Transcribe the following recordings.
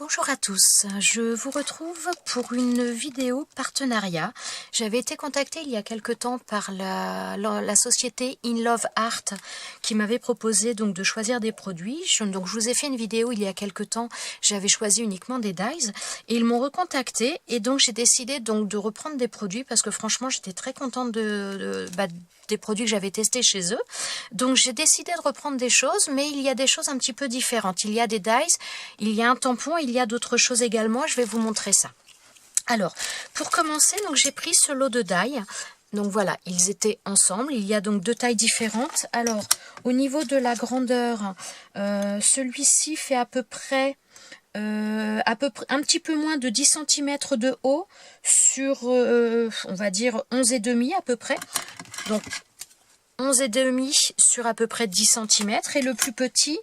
Bonjour à tous, je vous retrouve pour une vidéo partenariat. J'avais été contactée il y a quelque temps par la société In Love Art qui m'avait proposé donc de choisir des produits. Donc je vous ai fait une vidéo il y a quelque temps, j'avais choisi uniquement des dies et ils m'ont recontacté et donc j'ai décidé donc de reprendre des produits parce que franchement j'étais très contente des produits que j'avais testés chez eux. Donc j'ai décidé de reprendre des choses, mais il y a des choses un petit peu différentes. Il y a des dies, il y a un tampon, il y a d'autres choses également. Je vais vous montrer ça. Alors, pour commencer, donc j'ai pris ce lot de dies. Donc voilà, ils étaient ensemble. Il y a donc deux tailles différentes. Alors, au niveau de la grandeur, celui-ci fait à peu près un petit peu moins de 10 cm de haut sur, on va dire, 11,5 à peu près. Donc, 11,5 sur à peu près 10 cm. Et le plus petit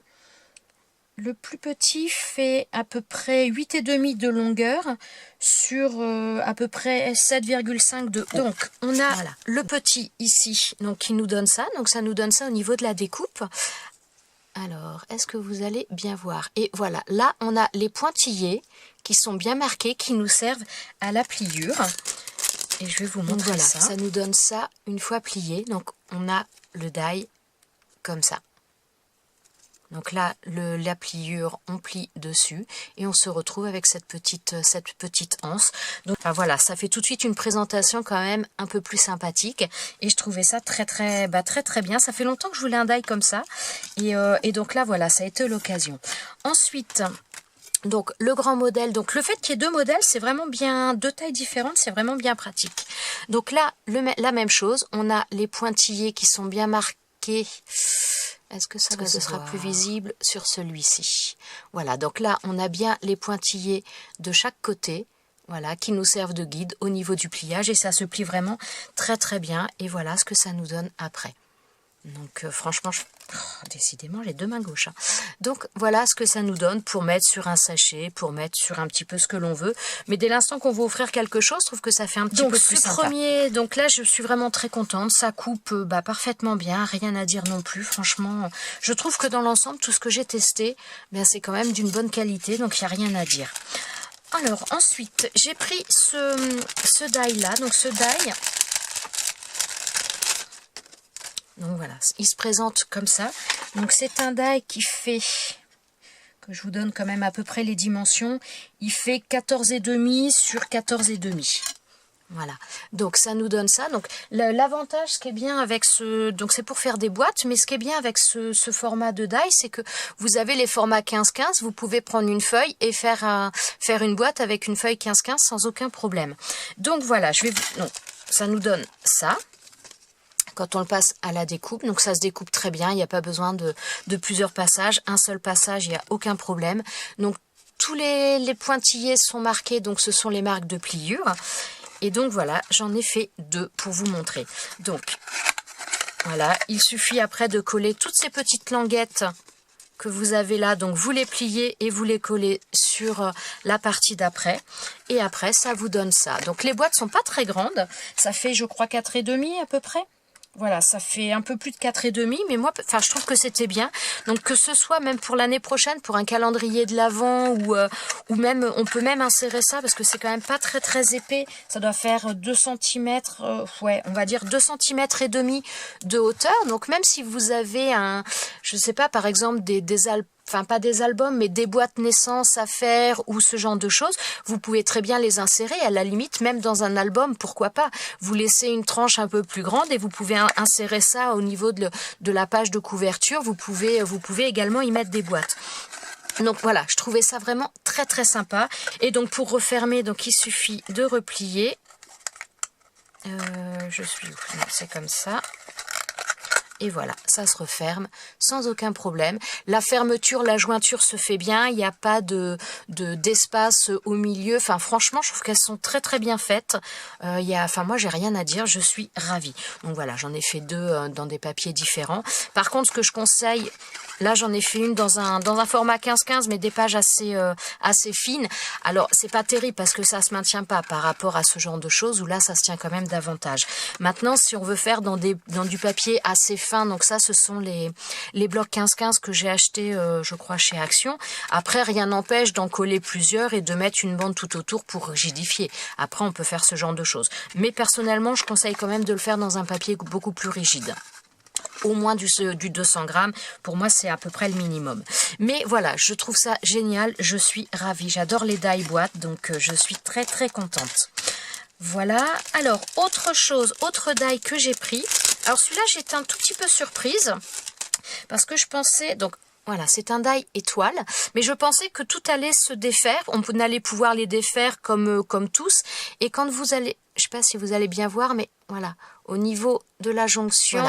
fait à peu près 8,5 de longueur sur à peu près 7,5 de haut. Donc, on a voilà, le petit ici, donc qui nous donne ça. Donc, ça nous donne ça au niveau de la découpe. Alors, est-ce que vous allez bien voir? Et voilà, là, on a les pointillés qui sont bien marqués, qui nous servent à la pliure. Et je vais vous montrer voilà, ça. Ça nous donne ça une fois plié. Donc, on a le die comme ça. Donc là, la pliure, on plie dessus et on se retrouve avec cette petite anse. Donc enfin, voilà, ça fait tout de suite une présentation quand même un peu plus sympathique. Et je trouvais ça très bien. Ça fait longtemps que je voulais un die comme ça. Et donc là, voilà, ça a été l'occasion. Ensuite, donc le grand modèle, donc le fait qu'il y ait deux modèles, c'est vraiment bien, deux tailles différentes, c'est vraiment bien pratique. Donc là, la même chose, on a les pointillés qui sont bien marqués. Est-ce que ça sera plus visible sur celui-ci? Voilà, donc là, on a bien les pointillés de chaque côté, voilà, qui nous servent de guide au niveau du pliage, et ça se plie vraiment très bien, et voilà ce que ça nous donne après. Donc franchement, décidément, j'ai deux mains gauches. Hein. Donc voilà ce que ça nous donne pour mettre sur un sachet, pour mettre sur un petit peu ce que l'on veut. Mais dès l'instant qu'on veut offrir quelque chose, je trouve que ça fait un petit peu plus sympa. Premier, donc là, je suis vraiment très contente. Ça coupe parfaitement bien, rien à dire non plus. Franchement, je trouve que dans l'ensemble, tout ce que j'ai testé, c'est quand même d'une bonne qualité, donc il n'y a rien à dire. Alors ensuite, j'ai pris ce die là, donc ce die. Donc voilà, il se présente comme ça. Donc c'est un die qui fait, que je vous donne quand même à peu près les dimensions, il fait 14,5 sur 14,5. Voilà, donc ça nous donne ça. Donc l'avantage, ce qui est bien avec donc c'est pour faire des boîtes, mais ce qui est bien avec ce format de die, c'est que vous avez les formats 15-15, vous pouvez prendre une feuille et faire une boîte avec une feuille 15-15 sans aucun problème. Donc voilà, donc ça nous donne ça. Quand on le passe à la découpe, donc ça se découpe très bien, il n'y a pas besoin de plusieurs passages, un seul passage, il n'y a aucun problème. Donc tous les pointillés sont marqués, donc ce sont les marques de pliure. Et donc voilà, j'en ai fait deux pour vous montrer. Donc voilà, il suffit après de coller toutes ces petites languettes que vous avez là, donc vous les pliez et vous les collez sur la partie d'après, et après ça vous donne ça. Donc les boîtes sont pas très grandes, ça fait je crois 4,5 à peu près. Voilà, ça fait un peu plus de 4,5, mais moi, enfin, je trouve que c'était bien. Donc, que ce soit même pour l'année prochaine, pour un calendrier de l'Avent, ou même, on peut même insérer ça, parce que c'est quand même pas très épais. Ça doit faire 2 cm, ouais, on va dire 2 cm et demi de hauteur. Donc, même si vous avez je sais pas, par exemple, enfin pas des albums, mais des boîtes naissance à faire ou ce genre de choses, vous pouvez très bien les insérer, à la limite, même dans un album, pourquoi pas. Vous laissez une tranche un peu plus grande et vous pouvez insérer ça au niveau de la page de couverture, vous pouvez également y mettre des boîtes. Donc voilà, je trouvais ça vraiment très sympa. Et donc pour refermer, donc il suffit de replier. Je suis où? C'est comme ça. Et voilà, ça se referme sans aucun problème. La fermeture, la jointure se fait bien. Il n'y a pas d'espace au milieu. Enfin, franchement, je trouve qu'elles sont très bien faites. Enfin, moi, j'ai rien à dire. Je suis ravie. Donc voilà, j'en ai fait deux dans des papiers différents. Par contre, ce que je conseille, là, j'en ai fait une dans un format 15-15, mais des pages assez fines. Alors, c'est pas terrible parce que ça se maintient pas par rapport à ce genre de choses où là, ça se tient quand même davantage. Maintenant, si on veut faire dans du papier assez fin. Donc ça, ce sont les blocs 15-15 que j'ai acheté, je crois, chez Action. Après, rien n'empêche d'en coller plusieurs et de mettre une bande tout autour pour rigidifier. Après, on peut faire ce genre de choses. Mais personnellement, je conseille quand même de le faire dans un papier beaucoup plus rigide. Au moins du 200 grammes. Pour moi, c'est à peu près le minimum. Mais voilà, je trouve ça génial. Je suis ravie. J'adore les die boîtes, donc je suis très très contente. Voilà. Alors, autre chose, autre die que j'ai pris. Alors, celui-là, j'étais un tout petit peu surprise parce que je pensais... Donc, voilà, c'est un die étoile, mais je pensais que tout allait se défaire. On allait pouvoir les défaire comme tous. Et quand vous allez... Je sais pas si vous allez bien voir, mais voilà, au niveau de la jonction,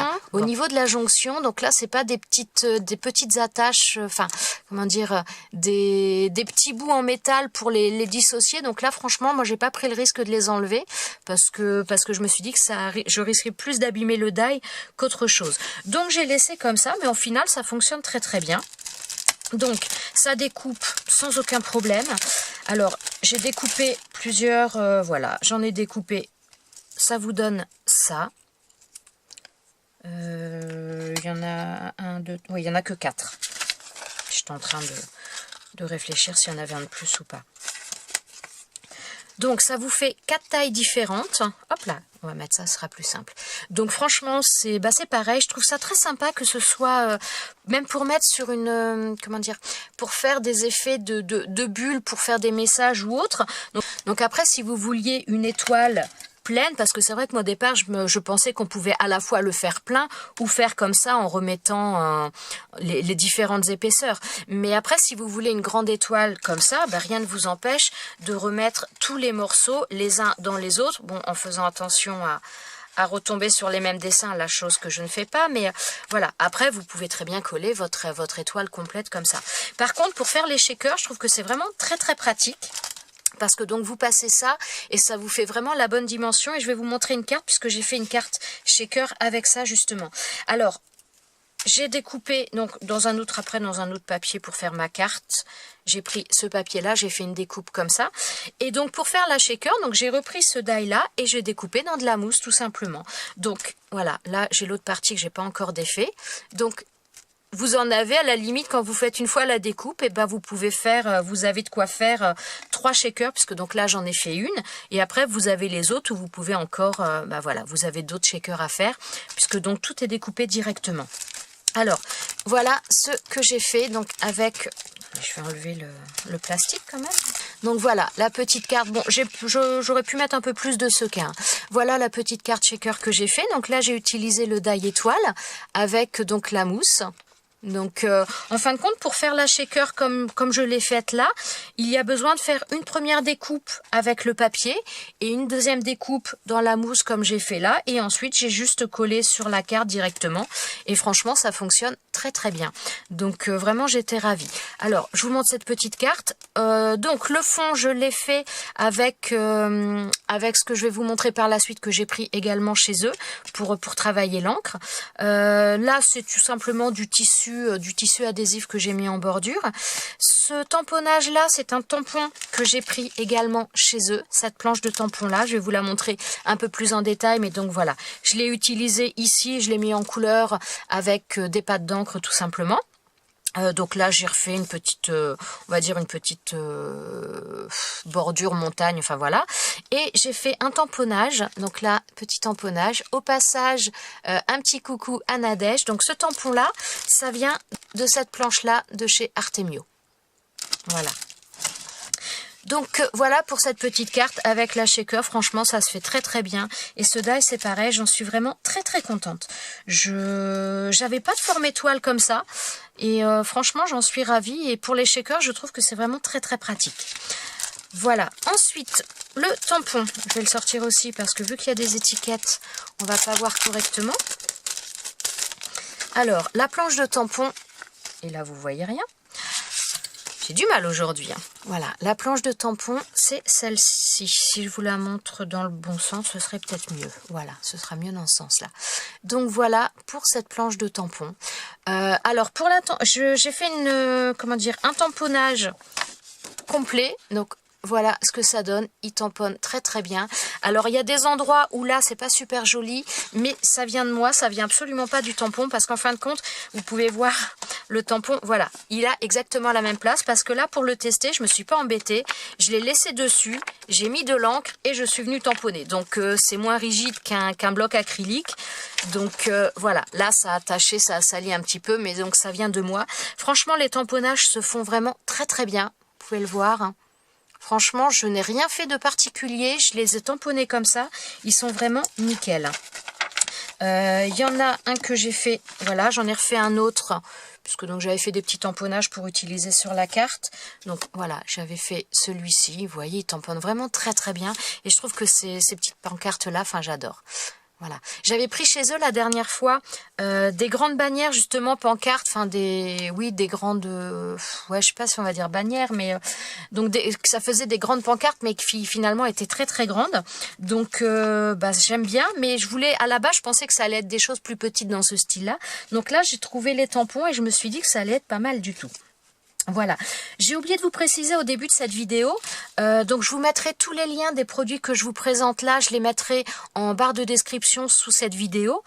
donc là c'est pas des petites attaches, enfin comment dire, des petits bouts en métal pour les dissocier. Donc là franchement, moi j'ai pas pris le risque de les enlever parce que je me suis dit que je risquerais plus d'abîmer le die qu'autre chose. Donc j'ai laissé comme ça, mais au final ça fonctionne très très bien. Donc, ça découpe sans aucun problème. Alors, j'ai découpé plusieurs, voilà, j'en ai découpé, ça vous donne ça. Il y en a un, deux, oui, il y en a que 4. J'étais en train de réfléchir s'il y en avait un de plus ou pas. Donc, ça vous fait 4 tailles différentes. Hop là, on va mettre ça, ce sera plus simple. Donc, franchement, c'est pareil. Je trouve ça très sympa que ce soit, même pour mettre sur une, comment dire, pour faire des effets de bulles, pour faire des messages ou autre. Donc après, si vous vouliez une étoile pleine, parce que c'est vrai que moi au départ je pensais qu'on pouvait à la fois le faire plein ou faire comme ça en remettant les différentes épaisseurs. Mais après, si vous voulez une grande étoile comme ça, ben, rien ne vous empêche de remettre tous les morceaux les uns dans les autres, bon, en faisant attention à retomber sur les mêmes dessins, la chose que je ne fais pas, mais voilà. Après, vous pouvez très bien coller votre étoile complète comme ça. Par contre, pour faire les shakers, je trouve que c'est vraiment très très pratique. Parce que donc vous passez ça et ça vous fait vraiment la bonne dimension. Et je vais vous montrer une carte puisque j'ai fait une carte shaker avec ça justement. Alors, j'ai découpé donc dans un autre papier pour faire ma carte. J'ai pris ce papier-là, j'ai fait une découpe comme ça. Et donc pour faire la shaker, donc j'ai repris ce die-là et j'ai découpé dans de la mousse tout simplement. Donc voilà, là j'ai l'autre partie que j'ai pas encore défait. Donc vous en avez à la limite quand vous faites une fois la découpe, et ben vous pouvez faire, vous avez de quoi faire 3 shakers, puisque donc là j'en ai fait une, et après vous avez les autres où vous pouvez encore, ben voilà, vous avez d'autres shakers à faire, puisque donc tout est découpé directement. Alors voilà ce que j'ai fait donc avec, je vais enlever le plastique quand même. Donc voilà la petite carte, bon j'aurais pu mettre un peu plus de sequin. Hein. Voilà la petite carte shaker que j'ai fait, donc là j'ai utilisé le die étoile avec donc la mousse. Donc en fin de compte, pour faire la shaker comme je l'ai faite là, il y a besoin de faire une première découpe avec le papier et une deuxième découpe dans la mousse comme j'ai fait là, et ensuite j'ai juste collé sur la carte directement et franchement ça fonctionne très très bien. Donc vraiment j'étais ravie. Alors je vous montre cette petite carte. Donc le fond je l'ai fait avec ce que je vais vous montrer par la suite que j'ai pris également chez eux pour travailler l'encre. Là c'est tout simplement du tissu adhésif que j'ai mis en bordure. Ce tamponnage là, c'est un tampon que j'ai pris également chez eux, cette planche de tampon là, je vais vous la montrer un peu plus en détail, mais donc voilà, je l'ai utilisé ici, je l'ai mis en couleur avec des pâtes d'encre tout simplement. Donc là j'ai refait une petite, on va dire une petite bordure montagne, enfin voilà, et j'ai fait un tamponnage, donc là petit tamponnage, au passage un petit coucou à Nadège. Donc ce tampon là, ça vient de cette planche là de chez Artemio, voilà. Donc voilà pour cette petite carte avec la shaker, franchement ça se fait très très bien. Et ce die c'est pareil, j'en suis vraiment très très contente. J'avais pas de forme étoile comme ça et franchement j'en suis ravie. Et pour les shakers je trouve que c'est vraiment très très pratique. Voilà, ensuite le tampon, je vais le sortir aussi parce que vu qu'il y a des étiquettes on va pas voir correctement. Alors la planche de tampon, et là vous voyez rien. J'ai du mal aujourd'hui. Hein. Voilà, la planche de tampon, c'est celle-ci. Si je vous la montre dans le bon sens, ce serait peut-être mieux. Voilà, ce sera mieux dans ce sens-là. Donc voilà pour cette planche de tampon. Alors pour la j'ai fait un tamponnage complet. Donc voilà ce que ça donne, il tamponne très très bien. Alors il y a des endroits où là c'est pas super joli, mais ça vient de moi, ça vient absolument pas du tampon, parce qu'en fin de compte, vous pouvez voir le tampon, voilà, il a exactement la même place, parce que là pour le tester, je me suis pas embêtée, je l'ai laissé dessus, j'ai mis de l'encre et je suis venue tamponner. Donc c'est moins rigide qu'un bloc acrylique. Donc voilà, là ça a attaché, ça a sali un petit peu, mais donc ça vient de moi. Franchement, les tamponnages se font vraiment très très bien, vous pouvez le voir, hein. Franchement, je n'ai rien fait de particulier, je les ai tamponnés comme ça, ils sont vraiment nickel. Il y en a un que j'ai fait, voilà, j'en ai refait un autre, puisque donc j'avais fait des petits tamponnages pour utiliser sur la carte. Donc voilà, j'avais fait celui-ci, vous voyez, il tamponne vraiment très très bien, et je trouve que ces petites pancartes-là, enfin j'adore. Voilà, j'avais pris chez eux la dernière fois des grandes bannières, justement, pancartes, enfin des grandes, ouais, je sais pas si on va dire bannières, mais donc ça faisait des grandes pancartes, mais qui finalement étaient très très grandes. Donc bah, j'aime bien, mais je voulais, à la base, je pensais que ça allait être des choses plus petites dans ce style-là. Donc là, j'ai trouvé les tampons et je me suis dit que ça allait être pas mal du tout. Voilà, j'ai oublié de vous préciser au début de cette vidéo, donc je vous mettrai tous les liens des produits que je vous présente là, je les mettrai en barre de description sous cette vidéo.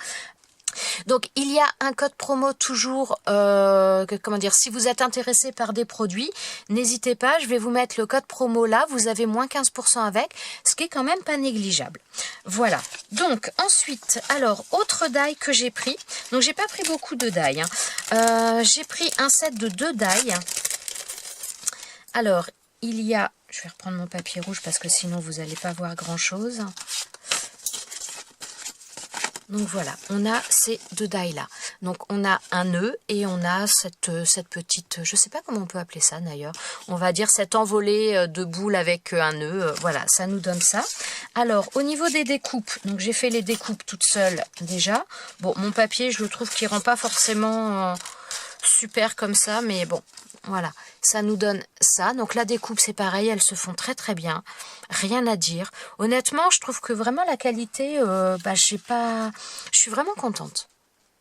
Donc il y a un code promo toujours, comment dire, si vous êtes intéressé par des produits, n'hésitez pas, je vais vous mettre le code promo là, vous avez moins 15% avec, ce qui est quand même pas négligeable. Voilà, donc ensuite, alors autre die que j'ai pris, donc j'ai pas pris beaucoup de die, hein. J'ai pris un set de 2 die. Alors, il y a, je vais reprendre mon papier rouge parce que sinon vous n'allez pas voir grand chose. Donc voilà, on a ces 2 die là. Donc on a un nœud et on a cette petite, je sais pas comment on peut appeler ça d'ailleurs, on va dire cette envolée de boules avec un nœud. Voilà, ça nous donne ça. Alors au niveau des découpes, donc j'ai fait les découpes toute seule déjà. Bon, mon papier, je le trouve qu'il rend pas forcément super comme ça, mais bon. Voilà, ça nous donne ça. Donc la découpe, c'est pareil, elles se font très très bien. Rien à dire. Honnêtement, je trouve que vraiment la qualité, bah, je suis vraiment contente.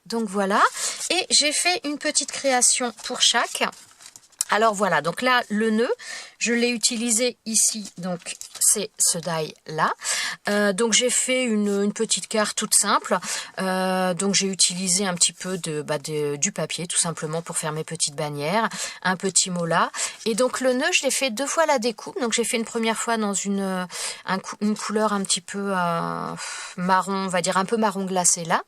Donc voilà. Et j'ai fait une petite création pour chaque. Alors voilà, donc là, le nœud, je l'ai utilisé ici, donc c'est ce die là. Donc j'ai fait une petite carte toute simple. Donc j'ai utilisé un petit peu du papier tout simplement pour faire mes petites bannières, un petit mot là. Et donc le nœud, je l'ai fait 2 fois la découpe. Donc j'ai fait une première fois dans une couleur un petit peu marron, on va dire un peu marron glacé là.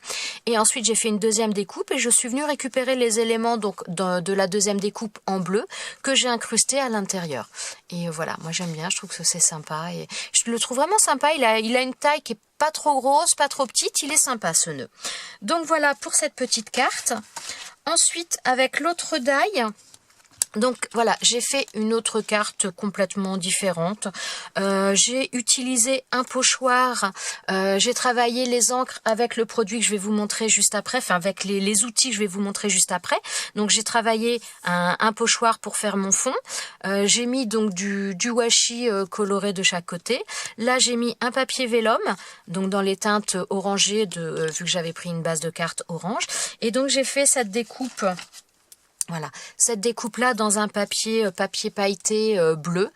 Et ensuite j'ai fait une deuxième découpe et je suis venue récupérer les éléments donc de la deuxième découpe en bleu que j'ai incrusté à l'intérieur. Et voilà, moi j'aime bien, je trouve que c'est sympa et je le trouve vraiment sympa. Il a une taille qui est pas trop grosse, pas trop petite, il est sympa ce nœud. Donc voilà pour cette petite carte. Ensuite, avec l'autre die, donc voilà, j'ai fait une autre carte complètement différente. J'ai utilisé un pochoir. J'ai travaillé les encres avec le produit que je vais vous montrer juste après, enfin avec les outils que je vais vous montrer juste après. Donc j'ai travaillé un pochoir pour faire mon fond. J'ai mis donc du washi coloré de chaque côté. Là j'ai mis un papier vélum, donc dans les teintes orangées vu que j'avais pris une base de carte orange. Et donc j'ai fait cette découpe. Voilà, cette découpe-là dans un papier pailleté bleu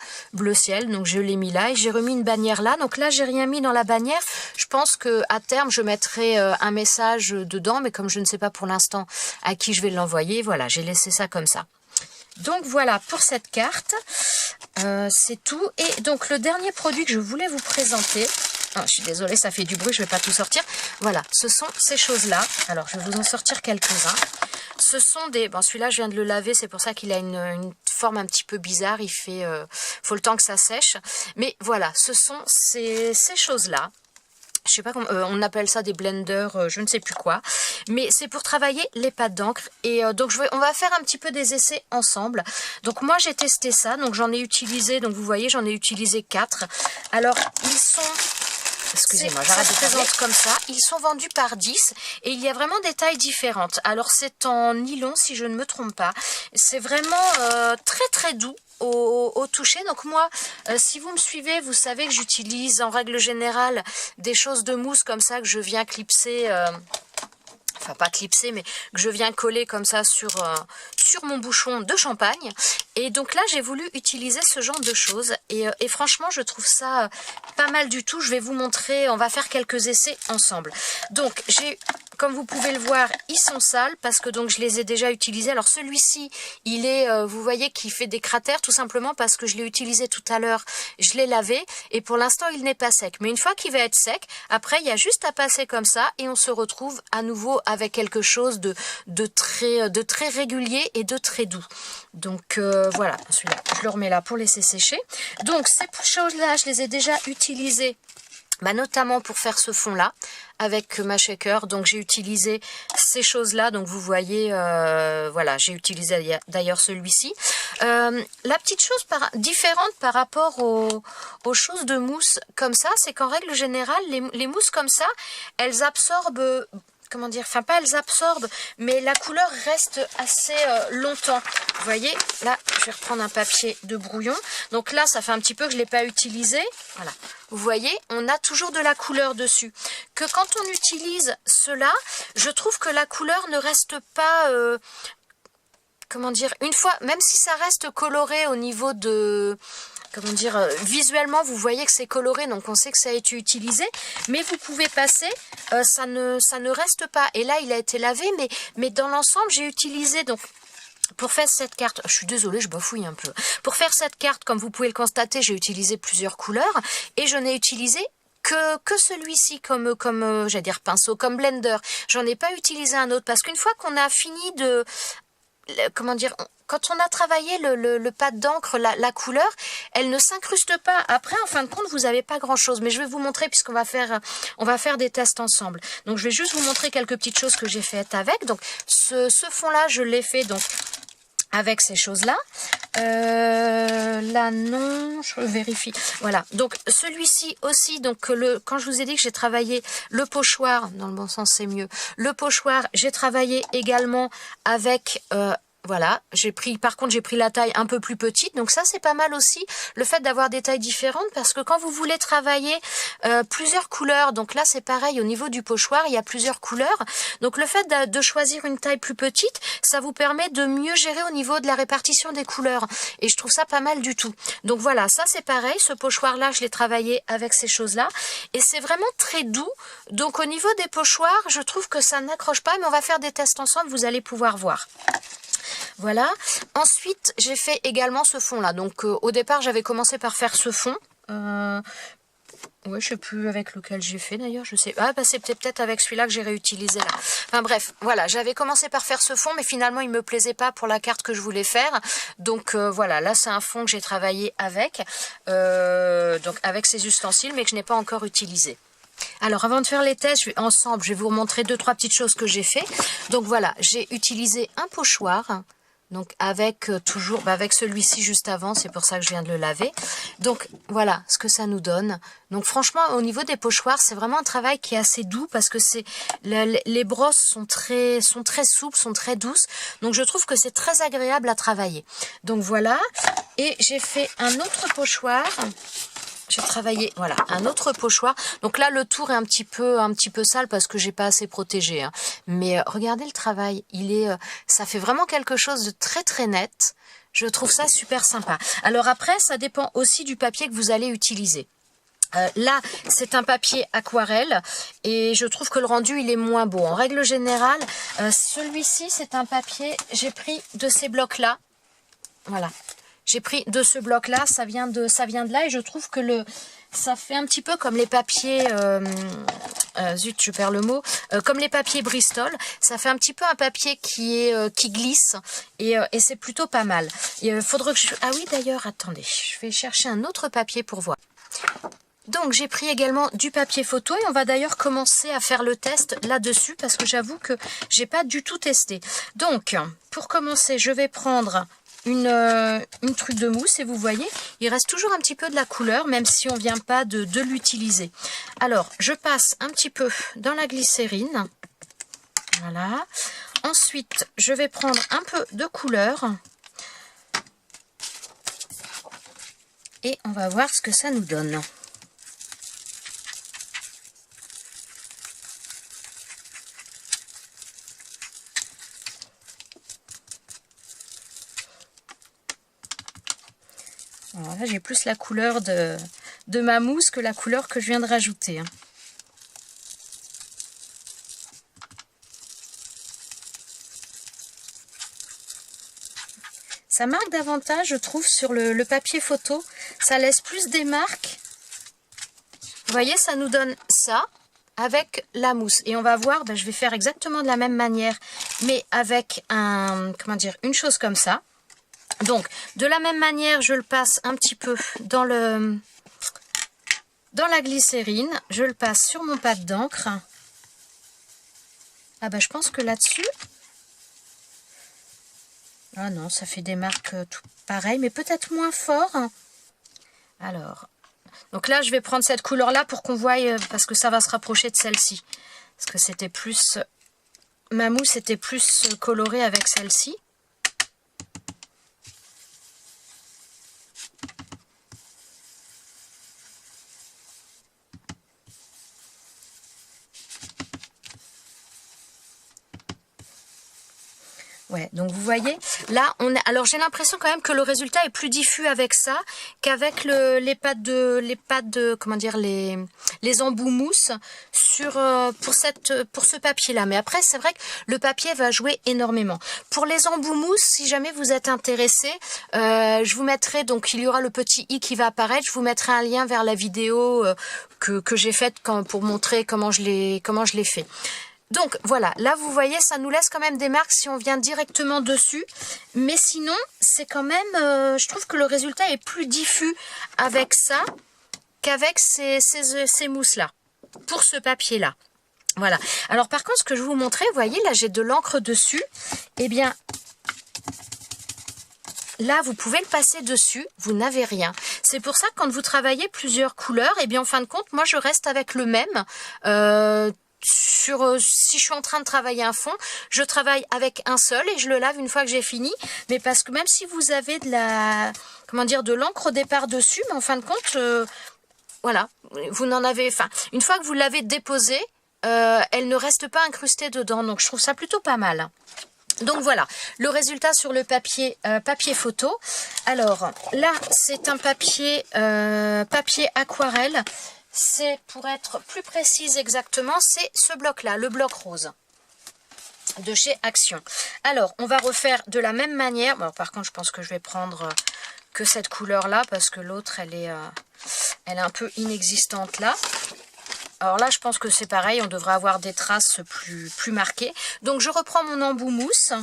ciel, donc je l'ai mis là et j'ai remis une bannière là. Donc là, j'ai rien mis dans la bannière. Je pense que à terme, je mettrai un message dedans, mais comme je ne sais pas pour l'instant à qui je vais l'envoyer, voilà, j'ai laissé ça comme ça. Donc voilà pour cette carte, c'est tout. Et donc le dernier produit que je voulais vous présenter, je suis désolée, ça fait du bruit, je ne vais pas tout sortir. Voilà, ce sont ces choses-là. Alors, je vais vous en sortir quelques-uns. Ce sont des... Bon, celui-là, je viens de le laver, c'est pour ça qu'il a une forme un petit peu bizarre. Il fait... faut le temps que ça sèche. Mais voilà, ce sont ces choses-là. Je sais pas comment... on appelle ça des blenders, je ne sais plus quoi. Mais c'est pour travailler les pattes d'encre. Et donc, on va faire un petit peu des essais ensemble. Donc, moi, j'ai testé ça. Donc, j'en ai utilisé... Donc, vous voyez, j'en ai utilisé 4. Alors, ils sont... Excusez-moi, j'arrête de présenter comme ça. Ils sont vendus par 10 et il y a vraiment des tailles différentes. Alors c'est en nylon si je ne me trompe pas. C'est vraiment très très doux au toucher. Donc moi, si vous me suivez, vous savez que j'utilise en règle générale des choses de mousse comme ça que je viens clipser... enfin pas clipser, mais que je viens coller comme ça sur mon bouchon de champagne. Et donc là, j'ai voulu utiliser ce genre de choses. Et franchement, je trouve ça pas mal du tout. Je vais vous montrer, on va faire quelques essais ensemble. Donc, comme vous pouvez le voir, ils sont sales parce que donc je les ai déjà utilisés. Alors celui-ci, il est, vous voyez qu'il fait des cratères tout simplement parce que je l'ai utilisé tout à l'heure. Je l'ai lavé et pour l'instant, il n'est pas sec. Mais une fois qu'il va être sec, après, il y a juste à passer comme ça et on se retrouve à nouveau avec quelque chose de très régulier et de très doux. Donc voilà, celui-là, je le remets là pour laisser sécher. Donc ces choses-là, je les ai déjà utilisées. Notamment pour faire ce fond là avec ma shaker, donc j'ai utilisé ces choses là, donc vous voyez voilà, j'ai utilisé d'ailleurs celui-ci. La petite chose différente par rapport aux choses de mousse comme ça, c'est qu'en règle générale les mousses comme ça, elles absorbent, comment dire, enfin pas elles absorbent, mais la couleur reste assez longtemps. Vous voyez, là, je vais reprendre un papier de brouillon. Donc là, ça fait un petit peu que je ne l'ai pas utilisé. Voilà. Vous voyez, on a toujours de la couleur dessus. Que quand on utilise cela, je trouve que la couleur ne reste pas... comment dire, une fois, même si ça reste coloré au niveau de... Comment dire, visuellement, vous voyez que c'est coloré, donc on sait que ça a été utilisé. Mais vous pouvez passer, ça ne reste pas. Et là, il a été lavé, mais dans l'ensemble, j'ai utilisé... donc. Pour faire cette carte, je suis désolée, je bafouille un peu. Pour faire cette carte, comme vous pouvez le constater, j'ai utilisé plusieurs couleurs et je n'ai utilisé que celui-ci comme j'allais dire pinceau, comme blender. J'en ai pas utilisé un autre parce qu'une fois qu'on a fini de... Comment dire, quand on a travaillé le pad d'encre, la couleur, elle ne s'incruste pas. Après, en fin de compte, vous n'avez pas grand-chose. Mais je vais vous montrer puisqu'on va faire des tests ensemble. Donc, je vais juste vous montrer quelques petites choses que j'ai faites avec. Donc, ce fond-là, je l'ai fait donc avec ces choses-là. Là, non, je vérifie. Voilà, donc celui-ci aussi, donc quand je vous ai dit que j'ai travaillé le pochoir, dans le bon sens c'est mieux, le pochoir, j'ai travaillé également avec... voilà, par contre j'ai pris la taille un peu plus petite, donc ça c'est pas mal aussi, le fait d'avoir des tailles différentes, parce que quand vous voulez travailler plusieurs couleurs, donc là c'est pareil au niveau du pochoir, il y a plusieurs couleurs, donc le fait de choisir une taille plus petite, ça vous permet de mieux gérer au niveau de la répartition des couleurs, et je trouve ça pas mal du tout. Donc voilà, ça c'est pareil, ce pochoir là je l'ai travaillé avec ces choses là, et c'est vraiment très doux, donc au niveau des pochoirs, je trouve que ça n'accroche pas, mais on va faire des tests ensemble, vous allez pouvoir voir. Voilà, ensuite j'ai fait également ce fond là, donc au départ j'avais commencé par faire ce fond, ouais je sais plus avec lequel j'ai fait d'ailleurs, je sais, c'est peut-être avec celui-là que j'ai réutilisé là, enfin bref, voilà, j'avais commencé par faire ce fond mais finalement il me plaisait pas pour la carte que je voulais faire, donc voilà, là c'est un fond que j'ai travaillé avec, donc avec ces ustensiles mais que je n'ai pas encore utilisé. Alors avant de faire les tests, je vais vous montrer 2-3 petites choses que j'ai fait. Donc voilà, j'ai utilisé un pochoir, donc avec toujours, avec celui-ci juste avant, c'est pour ça que je viens de le laver. Donc voilà ce que ça nous donne. Donc franchement, au niveau des pochoirs, c'est vraiment un travail qui est assez doux parce que les brosses sont très souples, sont très douces. Donc je trouve que c'est très agréable à travailler. Donc voilà, et j'ai fait un autre pochoir. J'ai travaillé, voilà, un autre pochoir. Donc là, le tour est un petit peu sale parce que j'ai pas assez protégé. Hein. Mais regardez le travail, ça fait vraiment quelque chose de très très net. Je trouve ça super sympa. Alors après, ça dépend aussi du papier que vous allez utiliser. Là, c'est un papier aquarelle et je trouve que le rendu, il est moins beau. En règle générale, celui-ci, c'est un papier, j'ai pris de ces blocs-là. Voilà. J'ai pris de ce bloc-là, ça vient de là et je trouve que ça fait un petit peu comme les papiers, zut, je perds le mot, comme les papiers Bristol. Ça fait un petit peu un papier qui glisse et c'est plutôt pas mal. Faudrait que ah oui, d'ailleurs, attendez, je vais chercher un autre papier pour voir. Donc j'ai pris également du papier photo et on va d'ailleurs commencer à faire le test là-dessus parce que j'avoue que j'ai pas du tout testé. Donc pour commencer, je vais prendre une truc de mousse et vous voyez, il reste toujours un petit peu de la couleur même si on vient pas de l'utiliser. Alors, je passe un petit peu dans la glycérine. Voilà. Ensuite, je vais prendre un peu de couleur. Et on va voir ce que ça nous donne. Alors là, j'ai plus la couleur de ma mousse que la couleur que je viens de rajouter. Hein. Ça marque davantage, je trouve, sur le papier photo. Ça laisse plus des marques. Vous voyez, ça nous donne ça avec la mousse. Et on va voir, ben, je vais faire exactement de la même manière, mais avec une chose comme ça. Donc, de la même manière, je le passe un petit peu dans la glycérine. Je le passe sur mon pad d'encre. Ah ben, je pense que là-dessus... Ah non, ça fait des marques tout pareil, mais peut-être moins fort. Alors, donc là, je vais prendre cette couleur-là pour qu'on voie, parce que ça va se rapprocher de celle-ci. Parce que c'était plus... Ma mousse était plus colorée avec celle-ci. Ouais, donc vous voyez, là, alors j'ai l'impression quand même que le résultat est plus diffus avec ça qu'avec les pâtes de, comment dire, les embouts mousse pour ce papier-là. Mais après, c'est vrai que le papier va jouer énormément. Pour les embouts mousse, si jamais vous êtes intéressé, je vous mettrai, donc il y aura le petit i qui va apparaître, je vous mettrai un lien vers la vidéo que j'ai faite pour montrer comment je l'ai fait. Donc voilà, là vous voyez, ça nous laisse quand même des marques si on vient directement dessus. Mais sinon, c'est quand même, je trouve que le résultat est plus diffus avec ça qu'avec ces mousses-là, pour ce papier-là. Voilà. Alors par contre, ce que je vais vous montrer, vous voyez, là j'ai de l'encre dessus. Eh bien, là, vous pouvez le passer dessus, vous n'avez rien. C'est pour ça que quand vous travaillez plusieurs couleurs, eh bien en fin de compte, moi je reste avec le même. Si je suis en train de travailler un fond, je travaille avec un seul et je le lave une fois que j'ai fini. Mais parce que même si vous avez de l'encre au départ dessus, mais en fin de compte, voilà, vous n'en avez, une fois que vous l'avez déposée, elle ne reste pas incrustée dedans. Donc je trouve ça plutôt pas mal. Donc voilà, le résultat sur le papier photo. Alors là, c'est un papier aquarelle. C'est, pour être plus précise exactement, c'est ce bloc-là, le bloc rose de chez Action. Alors, on va refaire de la même manière. Bon, par contre, je pense que je vais prendre que cette couleur-là parce que l'autre, elle est un peu inexistante là. Alors là, je pense que c'est pareil, on devrait avoir des traces plus marquées. Donc, je reprends mon embout mousse.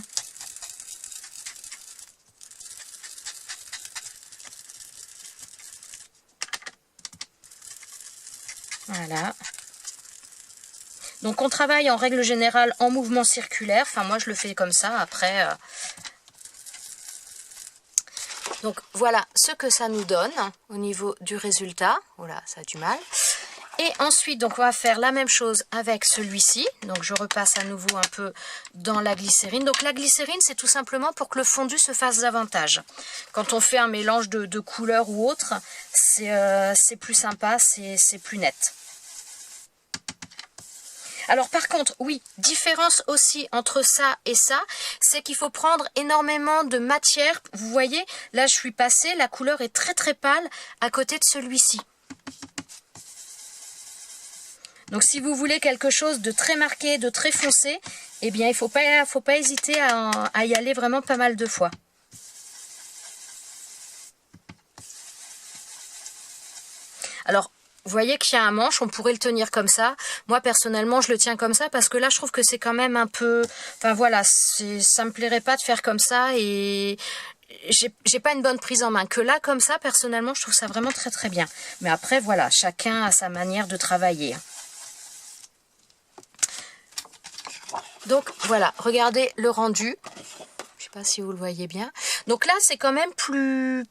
Voilà. Donc on travaille en règle générale en mouvement circulaire. Enfin moi je le fais comme ça. Après, donc voilà ce que ça nous donne au niveau du résultat. Voilà, ça a du mal. Et ensuite, donc on va faire la même chose avec celui-ci. Donc je repasse à nouveau un peu dans la glycérine. Donc la glycérine, c'est tout simplement pour que le fondu se fasse davantage. Quand on fait un mélange de couleurs ou autre, c'est plus sympa, c'est plus net. Alors par contre, oui, différence aussi entre ça et ça, c'est qu'il faut prendre énormément de matière. Vous voyez, là je suis passée, la couleur est très très pâle à côté de celui-ci. Donc si vous voulez quelque chose de très marqué, de très foncé, eh bien il faut pas hésiter à y aller vraiment pas mal de fois. Alors, vous voyez qu'il y a un manche, on pourrait le tenir comme ça. Moi, personnellement, je le tiens comme ça parce que là, je trouve que c'est quand même un peu... Enfin, voilà, ça me plairait pas de faire comme ça et j'ai pas une bonne prise en main. Que là, comme ça, personnellement, je trouve ça vraiment très très bien. Mais après, voilà, chacun a sa manière de travailler. Donc, voilà, regardez le rendu. Je sais pas si vous le voyez bien. Donc là, c'est quand même plus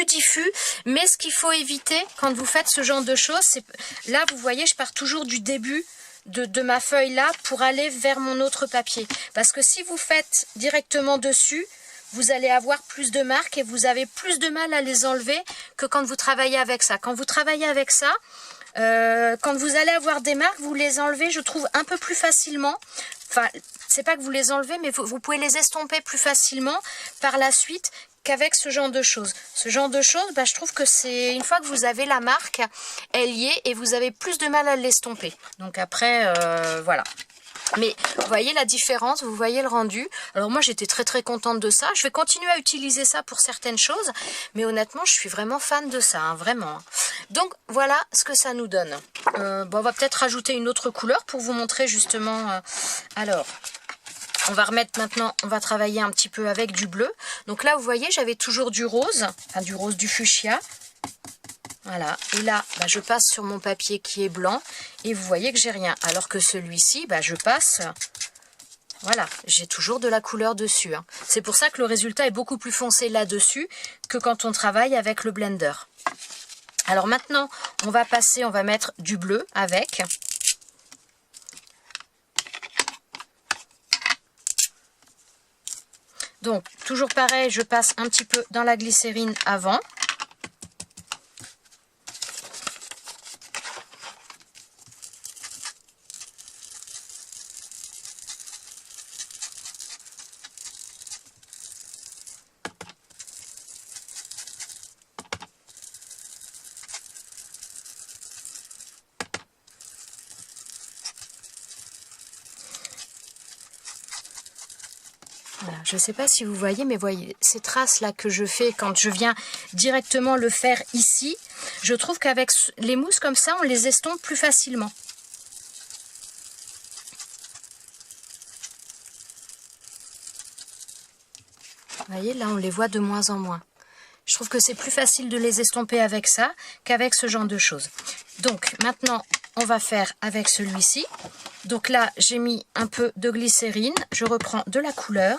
diffus, mais ce qu'il faut éviter quand vous faites ce genre de choses, c'est là vous voyez je pars toujours du début de ma feuille là pour aller vers mon autre papier, parce que si vous faites directement dessus, vous allez avoir plus de marques et vous avez plus de mal à les enlever que quand vous travaillez avec ça. Quand vous travaillez avec ça, quand vous allez avoir des marques, vous les enlevez, je trouve, un peu plus facilement. Enfin, c'est pas que vous les enlevez, mais vous pouvez les estomper plus facilement par la suite qu'avec ce genre de choses. Ce genre de choses, bah, je trouve que c'est une fois que vous avez la marque, elle y est et vous avez plus de mal à l'estomper. Donc après, voilà. Mais vous voyez la différence, vous voyez le rendu. Alors moi j'étais très contente de ça. Je vais continuer à utiliser ça pour certaines choses. Mais honnêtement je suis vraiment fan de ça, hein, vraiment. Donc voilà ce que ça nous donne. Bon, on va peut-être rajouter une autre couleur pour vous montrer justement. Alors, on va remettre maintenant, on va travailler un petit peu avec du bleu. Donc là vous voyez j'avais toujours du rose, enfin du fuchsia. Voilà, et là, bah, je passe sur mon papier qui est blanc, et vous voyez que j'ai rien. Alors que celui-ci, bah, je passe, voilà, j'ai toujours de la couleur dessus. Hein. C'est pour ça que le résultat est beaucoup plus foncé là-dessus que quand on travaille avec le blender. Alors maintenant, on va mettre du bleu avec. Donc, toujours pareil, je passe un petit peu dans la glycérine avant. Voilà, je ne sais pas si vous voyez, mais voyez ces traces-là que je fais quand je viens directement le faire ici. Je trouve qu'avec les mousses comme ça, on les estompe plus facilement. Vous voyez, là, on les voit de moins en moins. Je trouve que c'est plus facile de les estomper avec ça qu'avec ce genre de choses. Donc, maintenant, on va faire avec celui-ci. Donc là, j'ai mis un peu de glycérine. Je reprends de la couleur.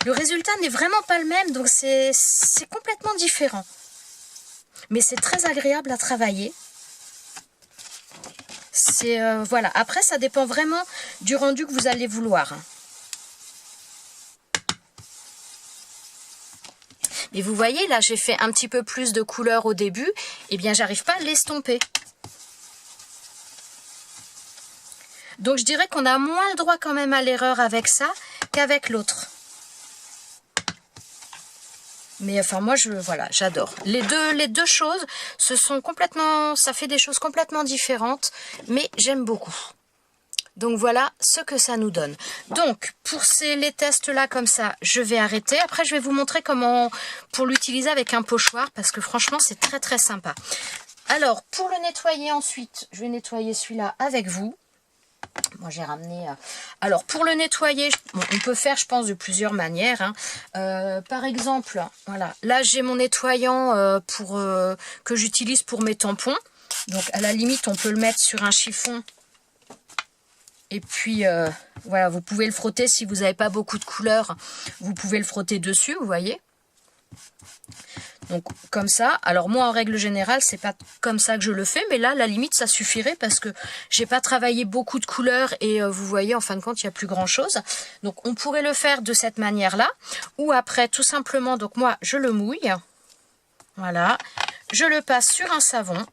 Le résultat n'est vraiment pas le même, donc c'est complètement différent. Mais c'est très agréable à travailler. Voilà. Après, ça dépend vraiment du rendu que vous allez vouloir. Et vous voyez, là, j'ai fait un petit peu plus de couleur au début. Eh bien, j'arrive pas à l'estomper. Donc, je dirais qu'on a moins le droit quand même à l'erreur avec ça qu'avec l'autre. Mais enfin, moi, voilà, j'adore. Les deux choses, ça fait des choses complètement différentes, mais j'aime beaucoup. Donc voilà ce que ça nous donne. Donc pour les tests là comme ça, je vais arrêter. Après je vais vous montrer comment pour l'utiliser avec un pochoir parce que franchement c'est très sympa. Alors pour le nettoyer ensuite, je vais nettoyer celui-là avec vous. Moi j'ai ramené... Alors pour le nettoyer, bon, on peut faire je pense de plusieurs manières. Hein. Par exemple, voilà, là j'ai mon nettoyant que j'utilise pour mes tampons. Donc à la limite on peut le mettre sur un chiffon. Et puis, voilà, vous pouvez le frotter si vous n'avez pas beaucoup de couleurs. Vous pouvez le frotter dessus, vous voyez. Donc, comme ça. Alors, moi, en règle générale, c'est pas comme ça que je le fais. Mais là, à la limite, ça suffirait parce que j'ai pas travaillé beaucoup de couleurs. Et vous voyez, en fin de compte, il n'y a plus grand-chose. Donc, on pourrait le faire de cette manière-là. Ou après, tout simplement, donc moi, je le mouille. Voilà. Je le passe sur un savon.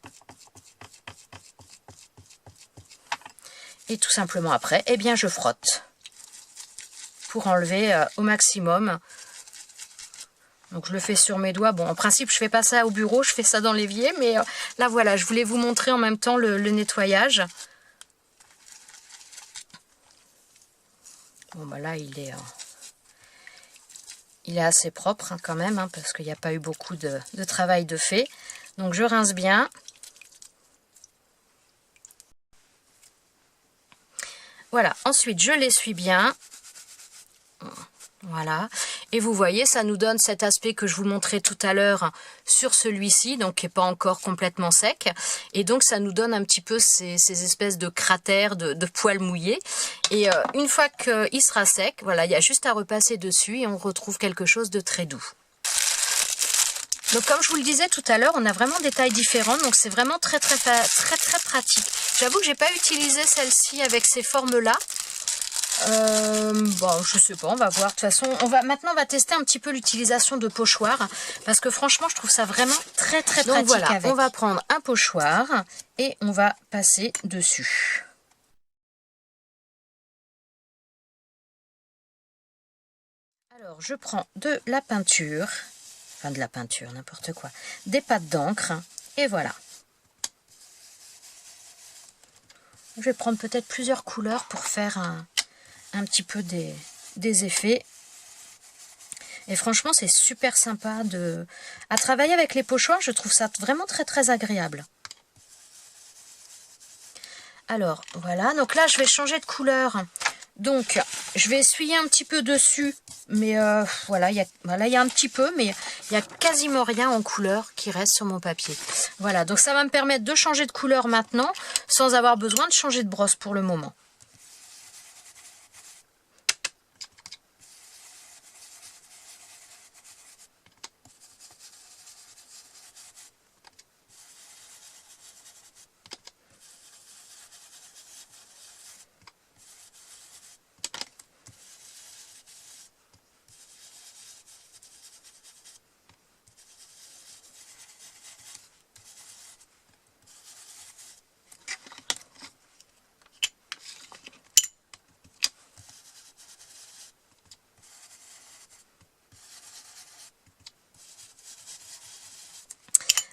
Et tout simplement après, eh bien je frotte pour enlever au maximum. Donc je le fais sur mes doigts. Bon, en principe, je fais pas ça au bureau, je fais ça dans l'évier. Mais là, voilà, je voulais vous montrer en même temps le nettoyage. Bon, bah là, il est assez propre hein, quand même, hein, parce qu'il n'y a pas eu beaucoup de travail de fait. Donc je rince bien. Voilà, ensuite je l'essuie bien. Voilà, et vous voyez, ça nous donne cet aspect que je vous montrais tout à l'heure sur celui-ci, donc qui n'est pas encore complètement sec. Et donc ça nous donne un petit peu ces espèces de cratères de poils mouillés. Et une fois qu'il sera sec, voilà, il y a juste à repasser dessus et on retrouve quelque chose de très doux. Donc comme je vous le disais tout à l'heure, on a vraiment des tailles différentes, donc c'est vraiment très pratique. J'avoue que j'ai pas utilisé celle-ci avec ces formes-là. Bon, je sais pas, on va voir. De toute façon, maintenant on va tester un petit peu l'utilisation de pochoirs parce que franchement, je trouve ça vraiment très pratique. Donc voilà, on va prendre un pochoir et on va passer dessus. Alors, je prends de la peinture, enfin de la peinture, n'importe quoi, des pâtes d'encre, et voilà. Je vais prendre peut-être plusieurs couleurs pour faire un petit peu des effets. Et franchement, c'est super sympa à travailler avec les pochoirs. Je trouve ça vraiment très très agréable. Alors, voilà. Donc là, je vais changer de couleur. Donc, je vais essuyer un petit peu dessus. Mais voilà, il y a un petit peu, mais il n'y a quasiment rien en couleur qui reste sur mon papier. Voilà, donc ça va me permettre de changer de couleur maintenant, sans avoir besoin de changer de brosse pour le moment.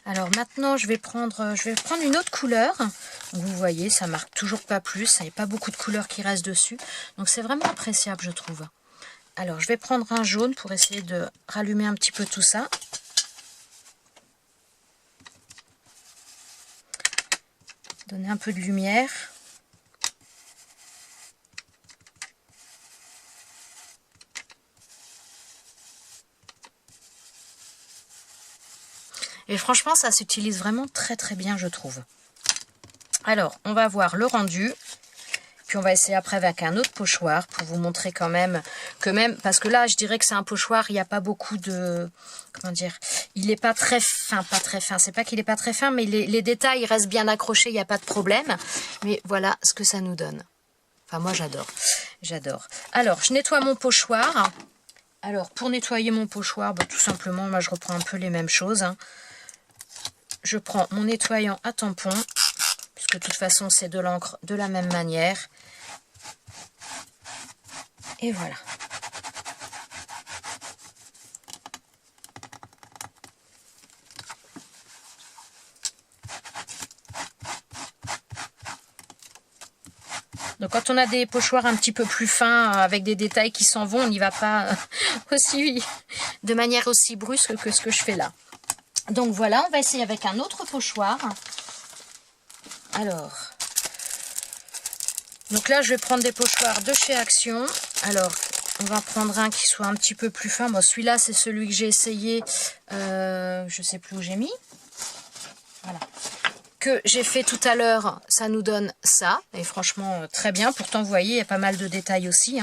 Alors maintenant, je vais prendre une autre couleur. Vous voyez, ça marque toujours pas plus. Il n'y a pas beaucoup de couleurs qui restent dessus. Donc c'est vraiment appréciable, je trouve. Alors, je vais prendre un jaune pour essayer de rallumer un petit peu tout ça. Donner un peu de lumière. Et franchement, ça s'utilise vraiment très très bien, je trouve. Alors, on va voir le rendu. Puis on va essayer après avec un autre pochoir pour vous montrer quand même parce que là, je dirais que c'est un pochoir, il n'y a pas beaucoup de... Comment dire? Il n'est pas très fin, C'est pas qu'il n'est pas très fin, mais les détails restent bien accrochés, il n'y a pas de problème. Mais voilà ce que ça nous donne. Enfin, moi, j'adore. J'adore. Alors, je nettoie mon pochoir. Alors, pour nettoyer mon pochoir, tout simplement, moi, je reprends un peu les mêmes choses. Je prends mon nettoyant à tampon, puisque de toute façon, c'est de l'encre de la même manière. Et voilà. Donc quand on a des pochoirs un petit peu plus fins, avec des détails qui s'en vont, on n'y va pas de manière aussi brusque que ce que je fais là. Donc voilà, on va essayer avec un autre pochoir. Alors, donc là je vais prendre des pochoirs de chez Action. Alors, on va prendre un qui soit un petit peu plus fin. Bon, celui-là c'est celui que j'ai essayé, je sais plus où j'ai mis. Voilà. Que j'ai fait tout à l'heure, ça nous donne ça. Et franchement, très bien. Pourtant, vous voyez, il y a pas mal de détails aussi.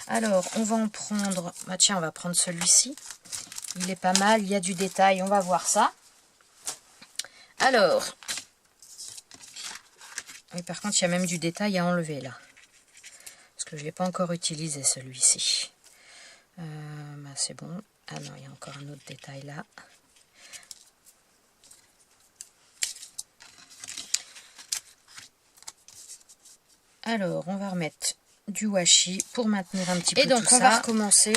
Alors, on va en prendre... Bah tiens, on va prendre celui-ci. Il est pas mal, il y a du détail. On va voir ça. Alors... Oui, par contre, il y a même du détail à enlever, là. Parce que je ne l'ai pas encore utilisé, celui-ci. Bah, c'est bon. Ah non, il y a encore un autre détail, là. Alors, on va remettre du washi pour maintenir un petit peu tout ça. Et donc, on va recommencer.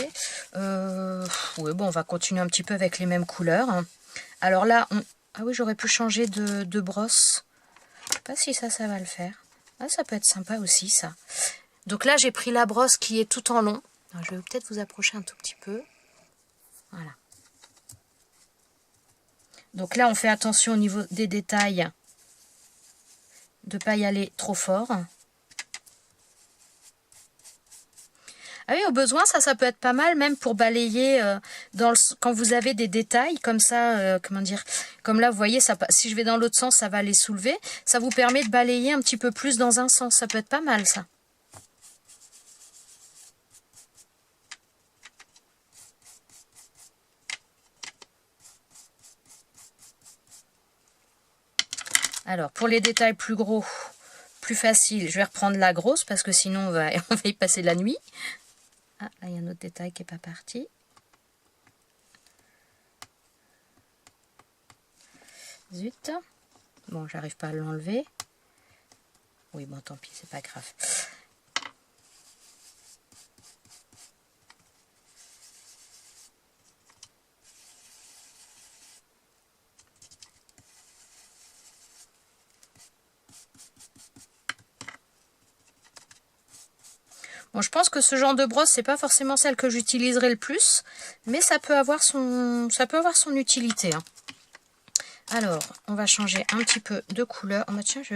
Oui, bon, on va continuer un petit peu avec les mêmes couleurs. Alors là, ah oui, j'aurais pu changer de brosse. Je ne sais pas si ça va le faire. Ah, ça peut être sympa aussi, ça. Donc là, j'ai pris la brosse qui est tout en long. Alors, je vais peut-être vous approcher un tout petit peu. Voilà. Donc là, on fait attention au niveau des détails de ne pas y aller trop fort. Ah oui, au besoin, ça peut être pas mal, même pour balayer quand vous avez des détails comme ça, comment dire, comme là, vous voyez, si je vais dans l'autre sens, ça va les soulever. Ça vous permet de balayer un petit peu plus dans un sens. Ça peut être pas mal, ça. Alors, pour les détails plus gros, plus faciles, je vais reprendre la grosse parce que sinon, on va y passer la nuit. Ah, là, il y a un autre détail qui n'est pas parti. Zut. Bon, j'arrive pas à l'enlever. Oui, bon, tant pis, c'est pas grave. Bon, je pense que ce genre de brosse, c'est pas forcément celle que j'utiliserai le plus, mais ça peut avoir son utilité, hein. Alors, on va changer un petit peu de couleur. Oh bah tiens, je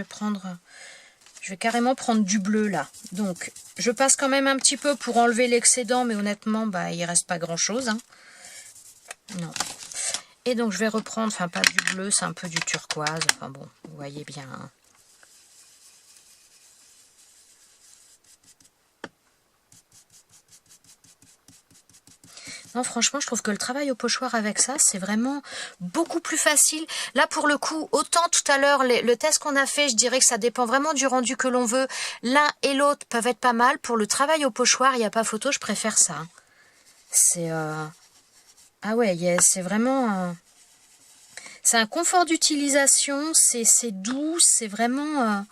vais carrément prendre du bleu là. Donc, je passe quand même un petit peu pour enlever l'excédent, mais honnêtement, bah, il reste pas grand chose, hein. Non. Et donc, je vais reprendre, enfin, pas du bleu, c'est un peu du turquoise. Enfin bon, vous voyez bien, hein. Non, franchement, je trouve que le travail au pochoir avec ça, c'est vraiment beaucoup plus facile. Là, pour le coup, autant tout à l'heure, le test qu'on a fait, je dirais que ça dépend vraiment du rendu que l'on veut. L'un et l'autre peuvent être pas mal. Pour le travail au pochoir, il n'y a pas photo, je préfère ça, hein. C'est... Ah ouais, c'est vraiment... C'est un confort d'utilisation, c'est doux, c'est vraiment...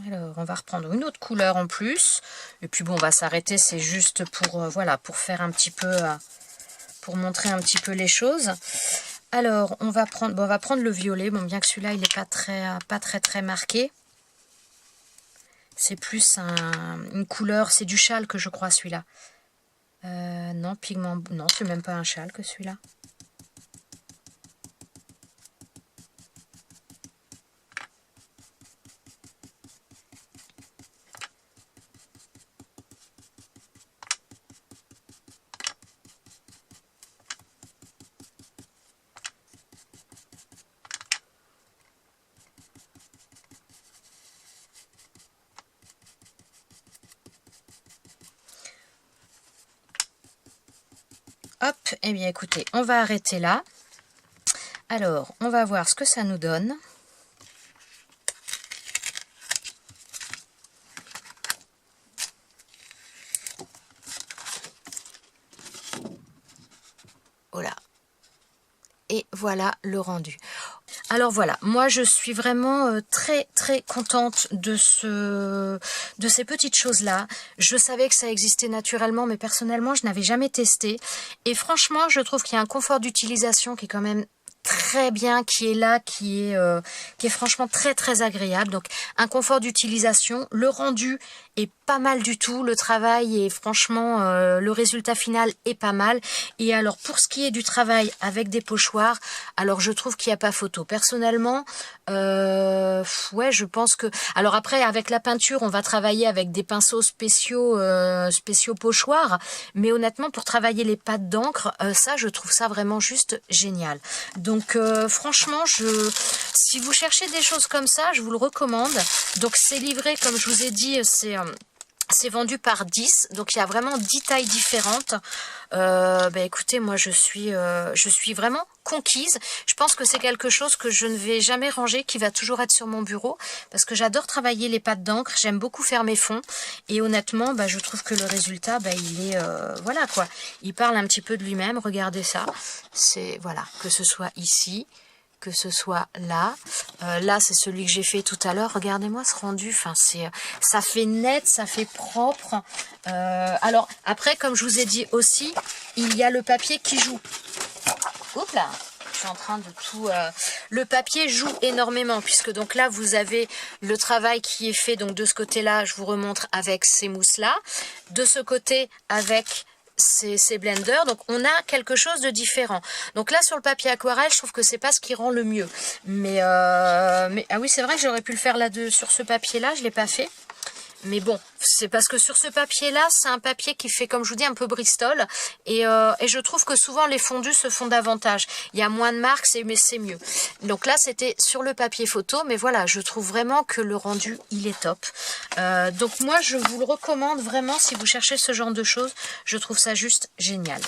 Alors, on va reprendre une autre couleur en plus. Et puis bon, on va s'arrêter, c'est juste pour, voilà, pour faire un petit peu... pour montrer un petit peu les choses. Alors, on va prendre le violet. Bon, bien que celui-là, il n'est pas très marqué. C'est plus une couleur, c'est du châle que je crois, celui-là. Non, pigment, non, c'est même pas un châle que celui-là. Hop, eh bien écoutez, on va arrêter là. Alors, on va voir ce que ça nous donne. Voilà. Et voilà le rendu. Alors voilà, moi je suis vraiment très contente de ces petites choses-là. Je savais que ça existait naturellement, mais personnellement je n'avais jamais testé. Et franchement, je trouve qu'il y a un confort d'utilisation qui est quand même très bien, qui est là, qui est franchement très agréable. Donc un confort d'utilisation, le rendu est pas mal du tout, le travail est franchement, le résultat final est pas mal. Et alors pour ce qui est du travail avec des pochoirs, alors je trouve qu'il n'y a pas photo. Personnellement, ouais, je pense que... Alors après, avec la peinture, on va travailler avec des pinceaux spéciaux pochoirs, mais honnêtement, pour travailler les pattes d'encre, ça, je trouve ça vraiment juste génial. Donc franchement, si vous cherchez des choses comme ça, je vous le recommande. Donc c'est livré, comme je vous ai dit, c'est vendu par 10, donc il y a vraiment 10 tailles différentes. Écoutez, moi je suis vraiment conquise. Je pense que c'est quelque chose que je ne vais jamais ranger, qui va toujours être sur mon bureau, parce que j'adore travailler les pattes d'encre, j'aime beaucoup faire mes fonds, et honnêtement, je trouve que le résultat, il est, voilà quoi, il parle un petit peu de lui-même. Regardez ça, c'est, voilà, que ce soit ici, que ce soit là, là c'est celui que j'ai fait tout à l'heure. Regardez-moi ce rendu, enfin ça fait net, ça fait propre. Alors après, comme je vous ai dit aussi, il y a le papier qui joue. Oups là, je suis en train de tout... Le papier joue énormément, puisque donc là vous avez le travail qui est fait, donc de ce côté-là, je vous remontre avec ces mousses-là, de ce côté avec ces blenders, donc on a quelque chose de différent. Donc là sur le papier aquarelle, je trouve que c'est pas ce qui rend le mieux, mais ah oui, c'est vrai que j'aurais pu le faire là sur ce papier là, je l'ai pas fait, mais bon, c'est parce que sur ce papier là, c'est un papier qui fait, comme je vous dis, un peu Bristol, et je trouve que souvent les fondus se font davantage, il y a moins de marques, mais c'est mieux. Donc là c'était sur le papier photo, mais voilà, je trouve vraiment que le rendu il est top. Donc moi je vous le recommande vraiment, si vous cherchez ce genre de choses, je trouve ça juste génial.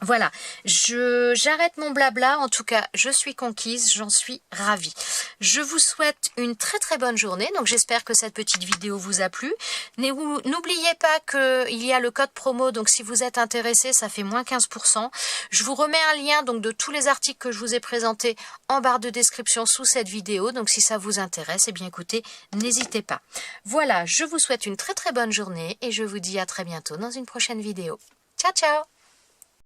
Voilà, j'arrête mon blabla. En tout cas, je suis conquise, j'en suis ravie. Je vous souhaite une très très bonne journée. Donc j'espère que cette petite vidéo vous a plu. N'oubliez pas qu'il y a le code promo. Donc si vous êtes intéressé, ça fait moins 15%. Je vous remets un lien donc de tous les articles que je vous ai présentés en barre de description sous cette vidéo. Donc si ça vous intéresse, eh bien écoutez, n'hésitez pas. Voilà, je vous souhaite une très très bonne journée et je vous dis à très bientôt dans une prochaine vidéo. Ciao ciao!